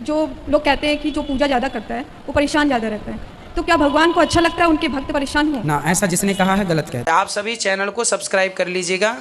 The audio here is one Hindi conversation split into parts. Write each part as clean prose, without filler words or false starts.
जो लोग कहते हैं कि जो पूजा ज़्यादा करता है वो परेशान ज़्यादा रहता है, तो क्या भगवान को अच्छा लगता है उनके भक्त परेशान हो? ना, ऐसा जिसने कहा है गलत कहता है। आप सभी चैनल को सब्सक्राइब कर लीजिएगा।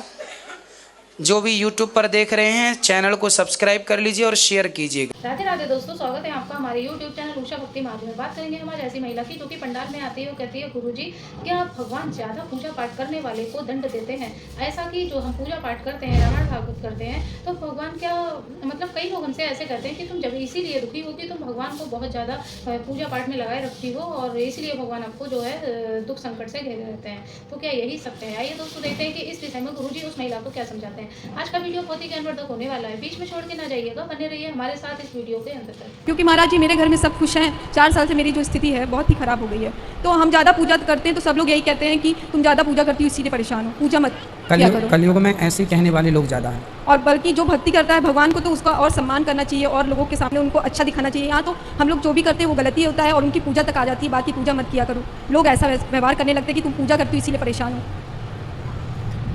जो भी YouTube पर देख रहे हैं चैनल को सब्सक्राइब कर लीजिए और शेयर कीजिएगा। राधे राधे दोस्तों, स्वागत है आपका हमारे YouTube चैनल उषा भक्ति मार्ग में। बात करेंगे हमारे ऐसी महिला की जो कि पंडाल में आती है और कहती है, गुरुजी क्या आप भगवान ज़्यादा पूजा पाठ करने वाले को दंड देते हैं? ऐसा कि जो हम पूजा पाठ करते हैं, रामायण भागवत करते हैं, तो भगवान क्या मतलब कई लोग हमसे ऐसे कहते हैं कि तुम जब इसीलिए दुखी होती तुम भगवान को बहुत ज़्यादा पूजा पाठ में लगाए रखती हो और इसीलिए भगवान आपको जो है दुख संकट से घेरे रहते हैं। तो क्या यही सत्य है? आइए दोस्तों देखते हैं कि इस विषय में गुरुजी उस महिला को क्या समझाते हैं। आज का वीडियो बहुत ही ज्ञानवर्धक होने वाला है, बीच में छोड़ के ना जाइएगा, बने रहिए हमारे साथ इस वीडियो के अंत तक। क्योंकि महाराज जी मेरे घर में सब खुश हैं। 4 साल से मेरी जो स्थिति है बहुत ही ख़राब हो गई है, तो हम ज़्यादा पूजा करते हैं तो सब लोग यही कहते हैं कि तुम ज़्यादा पूजा करती हो इसीलिए परेशान हो, पूजा मत किया करो। कलयुग में ऐसे कहने वाले लोग ज़्यादा हैं। और बल्कि जो भक्ति करता है भगवान को तो उसका और सम्मान करना चाहिए और लोगों के सामने उनको अच्छा दिखाना चाहिए। यहाँ तो हम लोग जो भी करते हैं वो गलती होता है और उनकी पूजा तक आ जाती है, बाकी पूजा मत किया करो। लोग ऐसा व्यवहार करने लगते हैं कि तुम पूजा करती हो इसीलिए परेशान हो।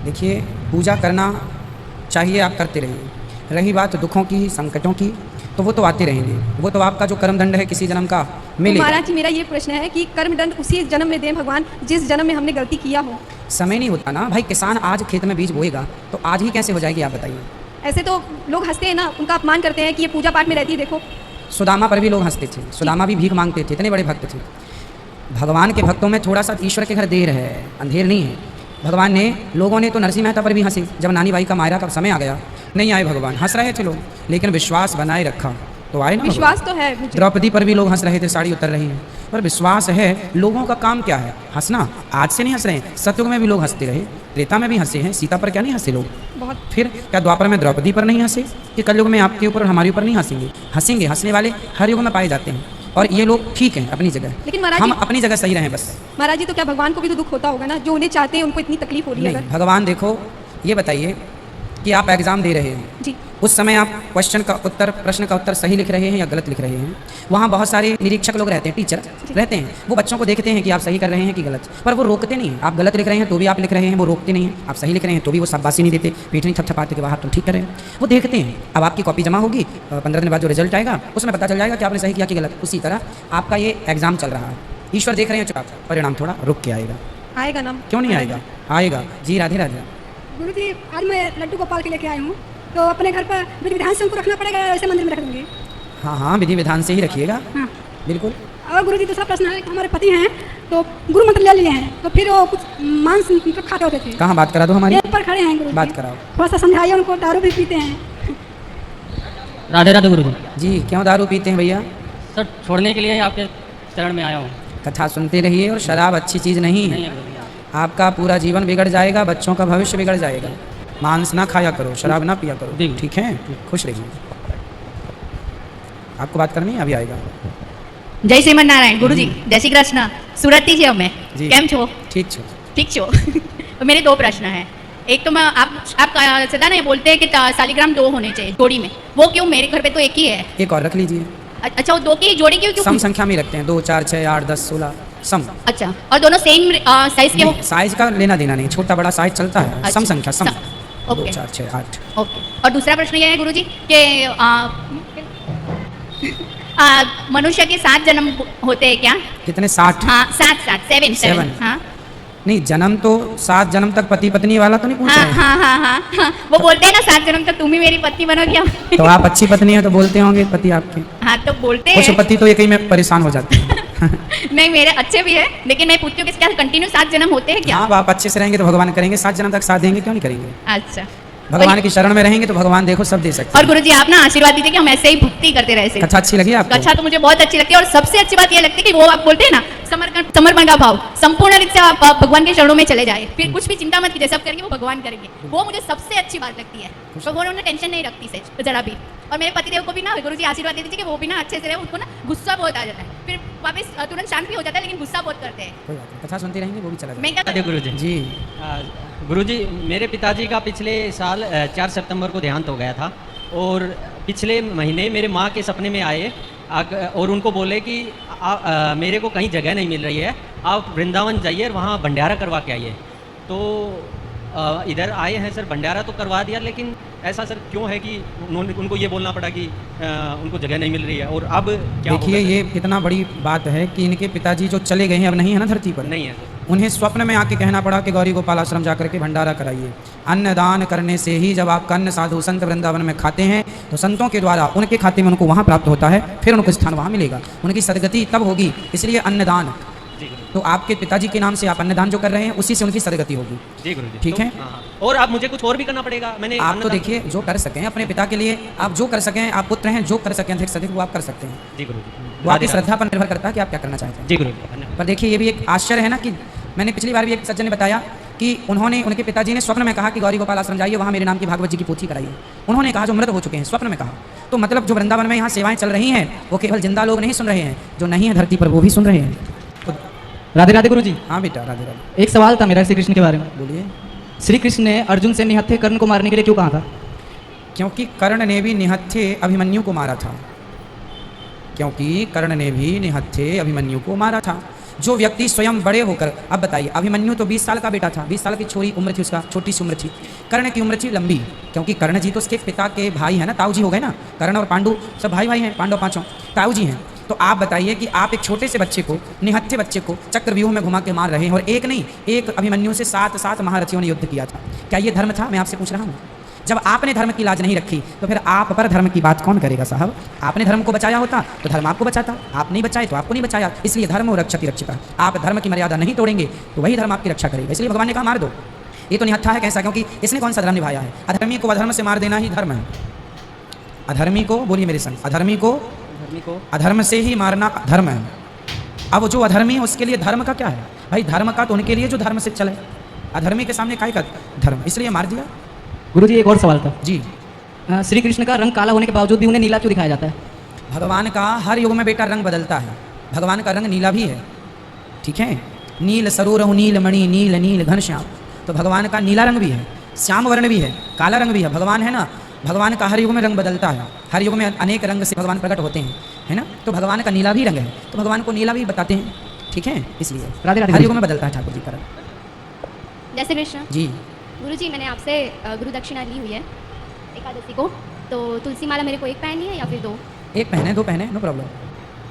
देखिए, पूजा करना चाहिए, आप करते रहिए। रही बात दुखों की, संकटों की, तो वो तो आते रहेंगे। वो तो आपका जो कर्म दंड है किसी जन्म का मिलेगा। महाराज जी मेरा ये प्रश्न है कि कर्म दंड उसी जन्म में दें भगवान जिस जन्म में हमने गलती किया हो। समय नहीं होता ना भाई। किसान आज खेत में बीज बोएगा तो आज ही कैसे हो जाएगी, आप बताइए। ऐसे तो लोग हंसते हैं ना, उनका अपमान करते हैं कि ये पूजा पाठ में रहती है। देखो सुदामा पर भी लोग हंसते थे। सुदामा भी भीख मांगते थे, इतने बड़े भक्त थे। भगवान के भक्तों में थोड़ा सा ईश्वर के घर देर है, अंधेर नहीं है। भगवान ने, लोगों ने तो नरसिंह मेहता पर भी हंसे जब नानी बाई का मायरा का समय आ गया। नहीं आए भगवान, हंस रहे थे लोग, लेकिन विश्वास बनाए रखा तो आए ना। विश्वास तो है मुझे। द्रौपदी पर भी लोग हंस रहे थे, साड़ी उतर रही है, पर विश्वास है। लोगों का काम क्या है? हंसना। आज से नहीं हंस रहे हैं, सतयुग में भी लोग हंसते रहे, त्रेता में भी हंसे हैं। सीता पर क्या नहीं हंसे लोग? बहुत। फिर क्या द्वापर में द्रौपदी पर नहीं हंसे? कि कलयुग में आपके ऊपर और हमारे ऊपर नहीं हंसेंगे? हंसेंगे। हंसने वाले हर युग में पाए जाते हैं और ये लोग ठीक हैं अपनी जगह, लेकिन महाराज हम जी, अपनी जगह सही रहें बस। महाराज जी तो क्या भगवान को भी तो दुख होता होगा ना, जो उन्हें चाहते हैं उनको इतनी तकलीफ हो रही है? नहीं, भगवान देखो, ये बताइए कि आप एग्ज़ाम दे रहे हैं जी, उस समय आप क्वेश्चन का उत्तर, प्रश्न का उत्तर सही लिख रहे हैं या गलत लिख रहे हैं? वहाँ बहुत सारे निरीक्षक लोग रहते हैं, टीचर रहते हैं। वो बच्चों को देखते हैं कि आप सही कर रहे हैं कि गलत, पर वो रोकते नहीं हैं। आप गलत लिख रहे हैं तो भी आप लिख रहे हैं, वो रोकते नहीं हैं। आप सही लिख रहे हैं तो भी वो शाबाशी नहीं देते, पीठ नहीं थपथपाते कि वाह तुम ठीक कर रहे हैं। वो देखते हैं। अब आपकी कॉपी जमा होगी, 15 दिन बाद जो रिजल्ट आएगा उसमें पता चल जाएगा कि आपने सही किया कि गलत। उसी तरह आपका ये एग्जाम चल रहा है, ईश्वर देख रहे हैं, चुप, परिणाम थोड़ा रुक के आएगा। आएगा ना? क्यों नहीं आएगा? आएगा जी। राधे राधे। गुरुजी, आज मैं लड्डू गोपाल के लेके आई हूँ, तो अपने घर पर विधि विधान से उनको रखना पड़ेगा, ऐसे मंदिर में रख दूँगी? हाँ हाँ, विधि विधान से ही रखिएगा। हाँ बिल्कुल। और गुरुजी दूसरा प्रश्न है कि हमारे पति हैं तो गुरु मंत्र ले लिए हैं, तो फिर वो कुछ मांस मतलब खाते होते थे। कहाँ बात करा दो हमारी? पेट पर खड़े हैं गुरुजी, बात कराओ। थोड़ा सा समझाइए उनको, दारू भी पीते हैं। राधे राधे गुरुजी। जी, क्यों दारू पीते हैं भैया? सर छोड़ने के लिए ही आपके चरण में आया हूँ। कथा सुनते रहिए, और शराब अच्छी चीज़ नहीं है। नहीं है गुरुजी। आपका पूरा जीवन बिगड़ जाएगा, बच्चों का भविष्य बिगड़ जाएगा। मांस ना खाया करो, शराब ना पिया करो, जी। ठीक है? खुश रहिए। आपको बात करनी है, अभी आएगा। जय श्रीमन नारायण गुरुजी, जय श्री कृष्ण। सुरती जी मैं जी। केम छो? ठीक छो। ठीक छो। तो मेरे 2 प्रश्न हैं। एक तो मैं आप सदा ना ये बोलते हैं कि शालिग्राम 2 होने चाहिए जोड़ी में, वो क्यों? मेरे घर पे तो एक ही है। एक और रख लीजिए। अच्छा, वो 2 की जोड़ी क्यों? सम संख्या में रखते हैं, 2 4 6 8 10 16 सम। अच्छा, और दोनों सेम साइज के हो? साइज का लेना देना नहीं, छोटा बड़ा साइज चलता है। अच्छा, सम संख्या, सम। 2 ओके 4 6 8। ओके। और दूसरा प्रश्न ये है गुरुजी कि मनुष्य के 7 जन्म होते हैं क्या? कितने? 60? हाँ 7 7 हाँ नहीं, जन्म तो 7 जन्म तक पति पत्नी वाला तो नहीं पूछ हाँ रहे हैं। हाँ हाँ हाँ हाँ, वो बोलते हैं ना 7 जन्म तक तुम ही मेरी पत्नी बनोगी। तो आप अच्छी पत्नी है तो बोलते होंगे पति आपके। हाँ तो बोलते कुछ हैं। पति तो एक ही में परेशान हो जाते हैं। नहीं मेरे अच्छे भी है, लेकिन मैं पूछती हूँ कि क्या कंटिन्यू 7 जन्म होते हैं क्या? हाँ, आप अच्छे से रहेंगे तो भगवान करेंगे, 7 जन्म तक साथ देंगे, क्यों नहीं करेंगे? अच्छा, भगवान की शरण में रहेंगे तो भगवान देखो सब दे सकते और हैं। गुरुजी आप ना आशीर्वाद दीजिए कि हम ऐसे ही भक्ति करते रहे। कथा अच्छी लगी आपको? कथा तो मुझे बहुत अच्छी लगती है, और सबसे अच्छी बात ये लगती है कि वो आप बोलते हैं ना समर्पण का भाव, संपूर्ण रूप से आप भगवान के चरणों में चले जाए, फिर कुछ भी चिंता मत कीजिए, सब करेंगे वो भगवान करेंगे। वो मुझे सबसे अच्छी बात लगती है। भगवान उन्हें टेंशन नहीं रखती से जरा भी। और मेरे पतिदेव को भी ना गुरुजी आशीर्वाद दे दीजिए कि वो भी ना अच्छे से रहे। उनको ना गुस्सा बहुत आ जाता है, फिर वापस तुरंत शांत भी हो जाता है, लेकिन गुस्सा बहुत करते हैं। कोई बात नहीं, कथा सुनती रहेंगे वो भी चला मैं क्या राधे गुरुजी। जी। गुरुजी, मेरे पिताजी का पिछले साल 4 सितंबर को देहांत हो गया था, और पिछले महीने मेरे माँ के सपने में आए और उनको बोले कि मेरे को कहीं जगह नहीं मिल रही है, आप वृंदावन जाइए और वहाँ भंडारा करवा के आइए। तो इधर आए हैं सर, भंडारा तो करवा दिया, लेकिन ऐसा सर क्यों है कि उनको ये बोलना पड़ा कि उनको जगह नहीं मिल रही है, और अब क्या देखिए होगा? ये कितना बड़ी बात है कि इनके पिताजी जो चले गए हैं अब नहीं है ना धरती पर, नहीं है सर। उन्हें स्वप्न में आके कहना पड़ा कि गौरी गोपाल आश्रम जाकर के भंडारा कराइए। अन्नदान करने से ही जब आप अन्न साधु संत वृंदावन में खाते हैं तो संतों के द्वारा उनके खाते में उनको वहाँ प्राप्त होता है, फिर उनको स्थान वहाँ मिलेगा, उनकी सदगति तब होगी। इसलिए अन्नदान, जी गुरुजी। तो आपके पिताजी के नाम से आप अन्नदान जो कर रहे हैं उसी से उनकी सदगति होगी। जी गुरुजी। ठीक तो, है। हाँ, हाँ। और आप मुझे कुछ और भी करना पड़ेगा? मैंने आप तो अन्नदान- देखिए जो कर सकें अपने पिता के लिए, आप जो कर सकें, आप पुत्र हैं, जो कर सकें अधिक से अधिक वो आप कर सकते हैं। जी गुरुजी। वो आपकी श्रद्धा पर निर्भर करता है कि आप क्या करना चाहते हैं। जी गुरुजी, धन्यवाद। पर देखिए ये भी एक आश्चर्य है ना कि मैंने पिछली बार भी एक सज्जन ने बताया कि उनके पिताजी ने स्वप्न में कहा कि गौरी गोपाल आश्रम जाइए, वहाँ मेरे नाम की भागवत जी की पोथी कराइए। उन्होंने कहा जो मृत हो चुके हैं, स्वप्न में कहा। तो मतलब जो वृंदावन में यहाँ सेवाएं चल रही हैं वो केवल जिंदा लोग नहीं सुन रहे हैं, जो नहीं है धरती पर वो भी सुन रहे हैं। तो राधे राधे गुरुजी। हाँ बेटा, राधे राधे। एक सवाल था मेरा श्री कृष्ण के बारे में। बोलिए। श्री कृष्ण ने अर्जुन से निहत्थे कर्ण को मारने के लिए क्यों कहा था? क्योंकि कर्ण ने भी निहत्थे अभिमन्यु को मारा था। क्योंकि कर्ण ने भी निहत्थे अभिमन्यु को मारा था। जो व्यक्ति स्वयं बड़े होकर, अब बताइए, अभिमन्यु तो 20 साल का बेटा था, 20 साल की छोटी उम्र थी उसका, छोटी सी उम्र थी। कर्ण की उम्र थी लंबी, क्योंकि कर्ण जी तो उसके पिता के भाई हैं ना, ताऊ जी हो गए ना। कर्ण और पांडु सब भाई भाई हैं, पांडव पांचों ताऊ जी हैं। तो आप बताइए कि आप एक छोटे से बच्चे को, निहत्थे बच्चे को चक्रव्यूह में घुमा के मार रहे हैं, और एक नहीं, एक अभिमन्यु से 7 महारथियों ने युद्ध किया था। क्या ये धर्म था? मैं आपसे पूछ रहा हूँ। जब आपने धर्म की लाज नहीं रखी तो फिर आप पर धर्म की बात कौन करेगा साहब? आपने धर्म को बचाया होता तो धर्म आपको बचाता, आप नहीं बचाए तो आपको नहीं बचाया। इसलिए धर्म और रक्षति रक्षिता। आप धर्म की मर्यादा नहीं तोड़ेंगे तो वही धर्म आपकी रक्षा करेगा। इसलिए भगवान ने कहा मार दो। ये तो निहत्था है कैसा? क्योंकि इसने कौन सा धर्म निभाया है? अधर्मी को अधर्म से मार देना ही धर्म है। अधर्मी को, बोलिए मेरे संग, अधर्मी को अधर्म से ही मारना धर्म है। अब जो अधर्मी है उसके लिए धर्म का क्या है भाई? धर्म का तो उनके लिए जो धर्म से चले, अधर्मी के सामने काय का धर्म, इसलिए मार दिया। गुरुजी एक और सवाल था जी। श्री कृष्ण का रंग काला होने के बावजूद भी उन्हें नीला क्यों दिखाया जाता है? भगवान का हर युग में बेटा रंग बदलता है। भगवान का रंग नीला भी है, ठीक है। नील सरोरहु नील मणि नील नील घनश्याम, तो भगवान का नीला रंग भी है, श्याम वर्ण भी है, काला रंग भी है। भगवान है ना, भगवान का हर युग में रंग बदलता है। हर युग में अनेक रंग से भगवान प्रकट होते हैं, है ना। तो भगवान का नीला भी रंग है, तो भगवान को नीला भी बताते हैं, ठीक है। इसलिए राधे राधे हर युग में बदलता है ठाकुर जी का रंग। जय श्री कृष्ण। जी। गुरुजी मैंने आपसे गुरु दक्षिणा ली हुई है एकादशी को, तो तुलसी माला मेरे को एक पहननी है या फिर 2? एक पहने, 2 पहने, नो प्रॉब्लम।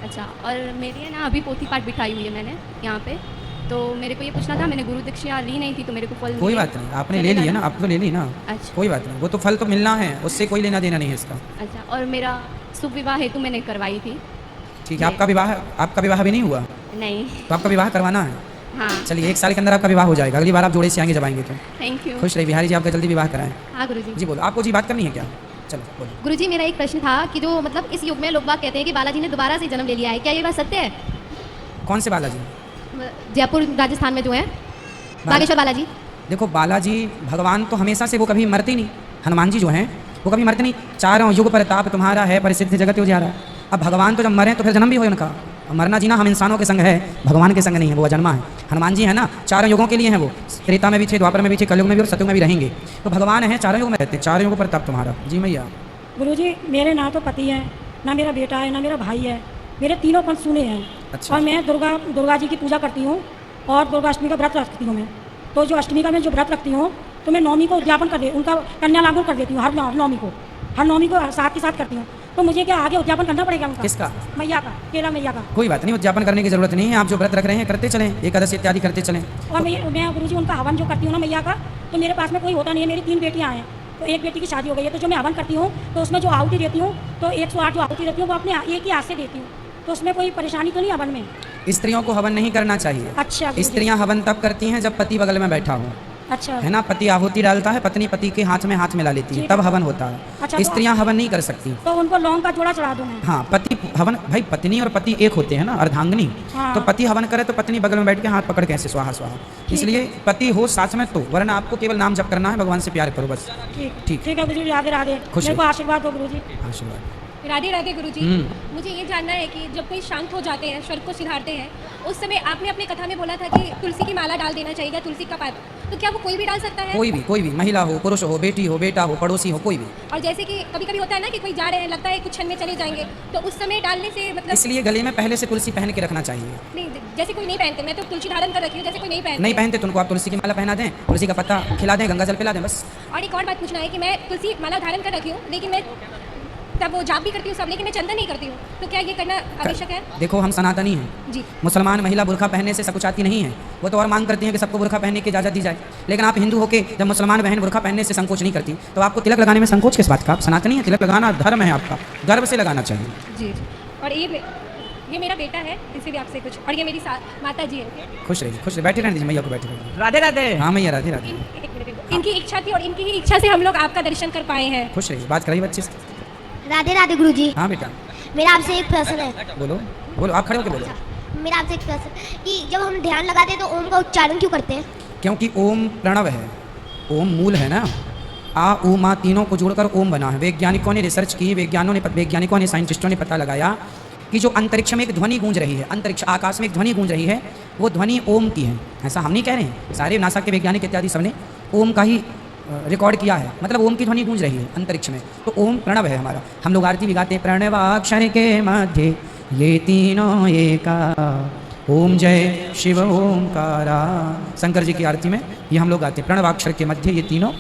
अच्छा, और मेरी है ना अभी पोथी पाठ बिठाई हुई है मैंने यहाँ पे, तो मेरे को ये पूछना था, मैंने गुरु दक्षिणा ली नहीं थी तो मेरे को फल कोई बात नहीं, आपने ले ली है ना, आप तो ले ली ना। अच्छा कोई बात नहीं, वो तो फल तो मिलना है, उससे कोई लेना देना नहीं है इसका। अच्छा, और मेरा शुभ विवाह हेतु मैंने करवाई थी। ठीक है। आपका विवाह भी नहीं हुआ नहीं। तो आपका विवाह करवाना है। हाँ। चलिए 1 साल के अंदर आपका विवाह हो जाएगा। अगली बार आप जोड़े से आएंगे जब आएंगे तो। Thank you. खुश रहिए बिहारी जी, आपका जल्दी विवाह कराएं। हाँ गुरुजी। जी बोलो, आपको जी बात करनी है क्या? चलो बोलो। गुरुजी मेरा एक प्रश्न था कि जो मतलब इस युग में लोग बाग कहते हैं कि बालाजी ने दोबारा से जन्म ले लिया है, क्या ये बात सत्य है? कौन से बालाजी? जयपुर राजस्थान में जो है बागेश्वर बालाजी। देखो बालाजी भगवान तो हमेशा से वो कभी मरते नहीं। हनुमान जी जो हैं वो कभी मरते नहीं। 4 युग पर ताप तुम्हारा है, परिसिद्ध जगत उजियारा। अब भगवान तो जब मरे तो फिर जन्म भी हो उनका। मरना जीना हम इंसानों के संग है, भगवान के संग नहीं है, वो अजन्मा है। हनुमान जी है ना, 4 युगों के लिए हैं वो। त्रेता में भी थे, द्वापर में भी थे, कलयुग में भी और सतयुग में भी रहेंगे। तो भगवान है 4 युग में रहते, 4 युगों पर ताप तुम्हारा। जी मैया। गुरुजी मेरे ना तो पति है, ना मेरा बेटा है, ना मेरा भाई है, मेरे तीनों पंथ सुने हैं। अच्छा। और मैं दुर्गा जी की पूजा करती हूँ और दुर्गाष्टमी का व्रत रखती हूँ मैं। तो जो अष्टमी का मैं जो व्रत रखती हूँ तो मैं नवमी को उद्यापन उनका कन्या लागू कर देती हूँ। हर नवमी को साथ के साथ करती हूँ। तो मुझे क्या आगे उद्यापन करना पड़ेगा उनका? किसका? मैया का, केला मैया का। कोई बात नहीं, उद्यापन करने की जरूरत नहीं है। आप जो व्रत रख रहे हैं करते चलें, एकादशी इत्यादि करते चलें। और मैं गुरुजी उनका हवन जो करती हूँ ना मैया का, तो मेरे पास में कोई होता नहीं है। मेरी 3 बेटियाँ हैं, तो एक बेटी की शादी हो गई है। तो जो मैं हवन करती हूँ तो उसमें जो आहुति देती हूँ तो 108 जो आहुति देती हूँ वो अपने एक ही हाथ से देती हूँ। तो उसमें कोई परेशानी तो नहीं हवन में? स्त्रियों को हवन नहीं करना चाहिए। अच्छा। स्त्रियां हवन तब करती हैं जब पति बगल में बैठा हो, अच्छा है ना। पति आहुति डालता है, पत्नी पति के हाथ में हाथ मिला लेती है, तब हवन होता है। अच्छा, तो स्त्रियां हवन नहीं कर सकती। तो उनको लौंग का जोड़ा चढ़ा दूँ मैं? हाँ, पति हवन, भाई पत्नी और पति एक होते हैं ना, अर्धांगिनी। हाँ। तो पति हवन करे तो पत्नी बगल में बैठ के हाथ पकड़ के ऐसे स्वाहा स्वाहा। इसलिए पति हो साथ में, तो वरना आपको केवल नाम जप करना है, भगवान से प्यार करो बस। ठीक है गुरुजी, राधे राधे। खुश मेरे को रहो। आशीर्वाद दो गुरुजी। आशीर्वाद। राधे राधे गुरुजी। मुझे ये जानना है कि जब कोई शांत हो जाते हैं, स्वर्ग को सिधारते हैं, उस समय आपने अपनी कथा में बोला था कि तुलसी की माला डाल देना चाहिए, तुलसी का पात, तो क्या वो कोई भी डाल सकता है? कोई भी, महिला हो, पुरुष हो, बेटी हो, बेटा हो, पड़ोसी हो, कोई भी। और जैसे कि कभी कभी होता है ना कि कोई जा रहे हैं, लगता है कुछ क्षण में चले जाएंगे, तो उस समय डालने से मतलब? इसलिए गले में पहले से तुलसी पहन के रखना चाहिए। नहीं, जैसे कोई नहीं पहनते, मैं तो तुलसी धारण कर रखी हूँ, जैसे कोई नहीं नहीं पहनते तो उनको आप तुलसी की माला पहना दें, तुलसी का पत्ता खिला दें, गंगा जल पिला दें बस। और एक और बात पूछना है कि मैं तुलसी माला धारण कर रखी हूँ, लेकिन मैं तब वो जाप भी करती हूँ सब, लेकिन मैं चंदन नहीं करती हूँ, तो क्या ये करना आवश्यक है? देखो हम सनातनी हैं, जी। मुसलमान महिला बुरखा पहनने से सकुचाती नहीं है, वो तो और मांग करती हैं कि सबको बुरखा पहनने की इजाज़त दी जाए। लेकिन आप हिंदू होके जब मुसलमान बहन बुरखा पहनने से संकोच नहीं करती, तो आपको तिलक लगाने में संकोच किस बात का? आप सनातनी है, तिलक लगाना धर्म है आपका, गर्व से लगाना चाहिए। जी जी। और ये मेरा बेटा है, इसे भी आपसे कुछ, और ये मेरी माता जी है। खुश रहिए, खुश रहिए, बैठे रहने दीजिए, मैया को बैठे रहिए। राधे राधे। हाँ मैया, राधे राधे। इनकी इच्छा थी और इनकी ही इच्छा से हम लोग आपका दर्शन कर पाए हैं। खुश रहिए, बात कराइए बच्चे से। राधे राधे गुरुजी। हाँ बेटा मेरा आपसे एक प्रश्न है। बोलो बोलो, आप खड़े होकर बोलो। मेरा आपसे एक प्रश्न कि जब हम ध्यान लगाते हैं तो ओम का उच्चारण क्यों करते हैं? क्योंकि ओम प्रणव है, ओम मूल है ना, आ ऊ मा तीनों को जोड़कर ओम बना है। वैज्ञानिकों ने रिसर्च की, वैज्ञानिकों ने साइंटिस्टों ने पता लगाया कि जो अंतरिक्ष में एक ध्वनि गूंज रही है, अंतरिक्ष आकाश में एक ध्वनि गूंज रही है, वो ध्वनि ओम की है। ऐसा हम नहीं कह रहे हैं, सारे नासा के वैज्ञानिक इत्यादि सबने ओम का ही रिकॉर्ड किया है, मतलब ओम की ध्वनि गूंज रही है अंतरिक्ष में, तो ओम प्रणव है हमारा। हम लोग आरती भी गाते हैं, प्रणवाक्षर के मध्य ये तीनों एका, ओम जय शिव ओमकारा। शंकर जी की आरती में ये हम लोग गाते हैं, प्रणवाक्षर के मध्य ये तीनों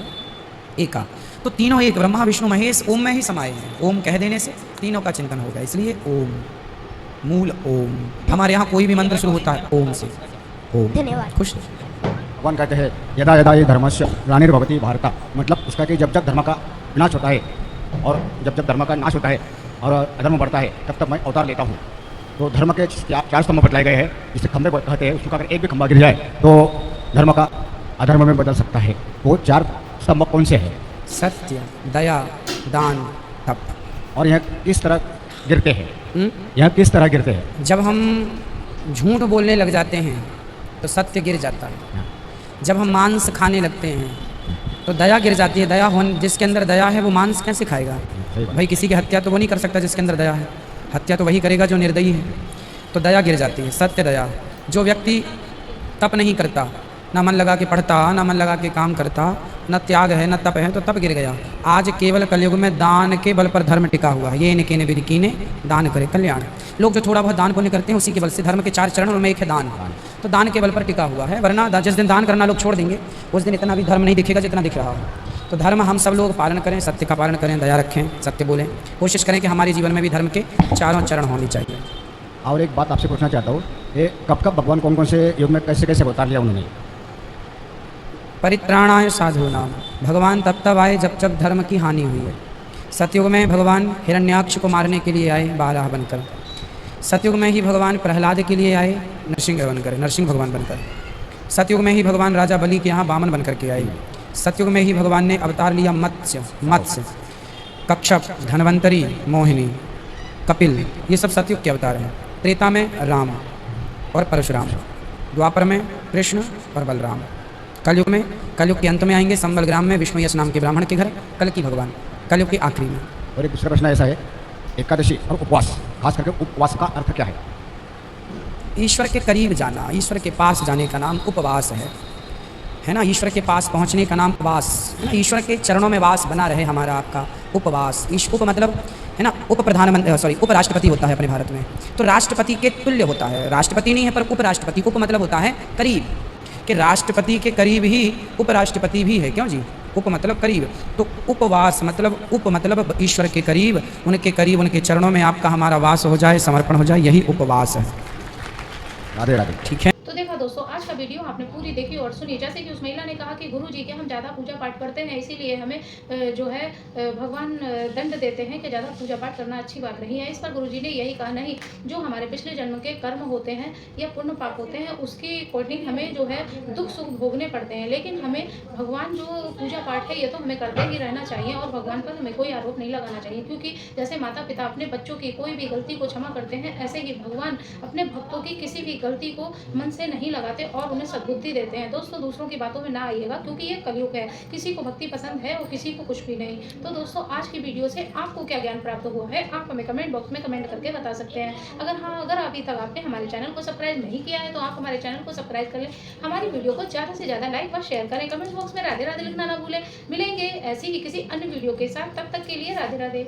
एका। तो तीनों एक, ब्रह्मा विष्णु महेश ओम में ही समाये हैं। ओम कह देने से तीनों का चिंतन होगा, इसलिए ओम, मूल ओम। हमारे यहाँ कोई भी मंत्र शुरू होता है ओम से। ओम। धन्यवाद। खुश। भगवान कहते हैं यदा यदा ये धर्मस्य ग्लानिर्भवति भारत, मतलब उसका कि जब जब धर्म का विनाश होता है और जब जब धर्म का नाश होता है और अधर्म बढ़ता है, तब तब मैं अवतार लेता हूँ। तो धर्म के चार स्तंभ बतलाए गए हैं, जिसे खंभे कहते हैं, उसका अगर एक भी खंभा गिर जाए तो धर्म का अधर्म में बदल सकता है। वो चार स्तंभ कौन से हैं? सत्य, दया, दान, तप। और यह किस तरह गिरते हैं? यह किस तरह गिरते हैं? जब हम झूठ बोलने लग जाते हैं तो सत्य गिर जाता है। जब हम मांस खाने लगते हैं तो दया गिर जाती है। दया होने, जिसके अंदर दया है वो मांस कैसे खाएगा? भाई किसी की हत्या तो वो नहीं कर सकता जिसके अंदर दया है, हत्या तो वही करेगा जो निर्दयी है। तो दया गिर जाती है, सत्य दया। जो व्यक्ति तप नहीं करता, ना मन लगा के पढ़ता, ना मन लगा के काम करता, न त्याग है न तप है, तो तप गिर गया। आज केवल कलयुग में दान के बल पर धर्म टिका हुआ है। ये इनके ने विरकी ने दान करे कल्याण। लोग जो थोड़ा बहुत दान पुण्य करते हैं उसी के बल से, धर्म के 4 चरण उनमें एक है दान, तो दान के बल पर टिका हुआ है। वरना जिस दिन दान करना लोग छोड़ देंगे उस दिन इतना भी धर्म नहीं दिखेगा जितना दिख रहा है। तो धर्म हम सब लोग पालन करें, सत्य का पालन करें, दया रखें, सत्य बोलें, कोशिश करें कि हमारे जीवन में भी धर्म के 4 चरण होने चाहिए। और एक बात आपसे पूछना चाहता हूँ, ये कब कब भगवान कौन कौन से युग में कैसे कैसे अवतार लिया उन्होंने? परित्राणाय साधूनाम, भगवान तब तब आए जब जब धर्म की हानि हुई है। सतयुग में भगवान हिरण्याक्ष को मारने के लिए आए बारह बनकर। सतयुग में ही भगवान प्रहलाद के लिए आए नरसिंह बनकर, नरसिंह भगवान बनकर। सतयुग में ही भगवान राजा बलि के यहाँ वामन बनकर के आए। सतयुग में ही भगवान ने अवतार लिया मत्स्य, कच्छप, धन्वंतरी, मोहिनी, कपिल, ये सब सतयुग के अवतार हैं। त्रेता में राम और परशुराम, द्वापर में कृष्ण और बलराम। कलयुग में, कलयुग के अंत में आएंगे संबलग्राम में विष्णु यश नाम के ब्राह्मण के घर कल की भगवान, कलयुग के आखिरी में। और एक दूसरा प्रश्न ऐसा है, एकादशी और उपवास, खास करके उपवास का अर्थ क्या है? ईश्वर के करीब जाना, ईश्वर के पास जाने का नाम उपवास है ना। ईश्वर के पास पहुंचने का नाम उपवास है ना। ईश्वर के चरणों में वास बना रहे हमारा आपका उपवास। उप मतलब है ना, उप प्रधानमंत्री, सॉरी उपराष्ट्रपति होता है अपने भारत में, तो राष्ट्रपति के तुल्य होता है। राष्ट्रपति नहीं है पर उपराष्ट्रपति। उप मतलब होता है करीब, कि राष्ट्रपति के करीब ही उपराष्ट्रपति भी है। क्यों जी? उप मतलब करीब, तो उपवास मतलब उप मतलब ईश्वर के करीब, उनके करीब, उनके चरणों में आपका हमारा वास हो जाए, समर्पण हो जाए, यही उपवास है। राधे राधे। ठीक है। तो देखा दोस्तों, आज का वीडियो आपने पूरी देखी और सुनी। जैसे कि उस महिला ने कहा कि गुरु जी के हम ज़्यादा पूजा पाठ करते हैं, इसीलिए हमें जो है भगवान दंड देते हैं कि ज़्यादा पूजा पाठ करना अच्छी बात नहीं है। इस पर गुरु जी ने यही कहा, नहीं, जो हमारे पिछले जन्म के कर्म होते हैं या पुण्य पाप होते हैं उसके अकॉर्डिंग हमें जो है दुख सुख भोगने पड़ते हैं, लेकिन हमें भगवान जो पूजा पाठ है ये तो हमें करते ही रहना चाहिए और भगवान पर हमें कोई आरोप नहीं लगाना चाहिए। क्योंकि जैसे माता पिता अपने बच्चों की कोई भी गलती को क्षमा करते हैं, ऐसे ही भगवान अपने भक्तों की किसी भी गलती को मन से नहीं लगाते और उन्हें सद्बुद्धि देते हैं। दोस्तों, दूसरों की बातों में ना आइएगा, क्योंकि ये कलयुग है, किसी को भक्ति पसंद है और किसी को कुछ भी नहीं। तो दोस्तों, आज की वीडियो से आपको क्या ज्ञान प्राप्त हुआ है आप हमें कमेंट बॉक्स में कमेंट करके बता सकते हैं। अगर अभी तक आपने हमारे चैनल को सब्सक्राइब नहीं किया है तो आप हमारे चैनल को सब्सक्राइब कर लें, हमारी वीडियो को ज़्यादा से ज़्यादा लाइक और शेयर करें, कमेंट बॉक्स में राधे राधे लिखना ना भूलें। मिलेंगे ऐसी ही किसी अन्य वीडियो के साथ, तब तक के लिए राधे राधे।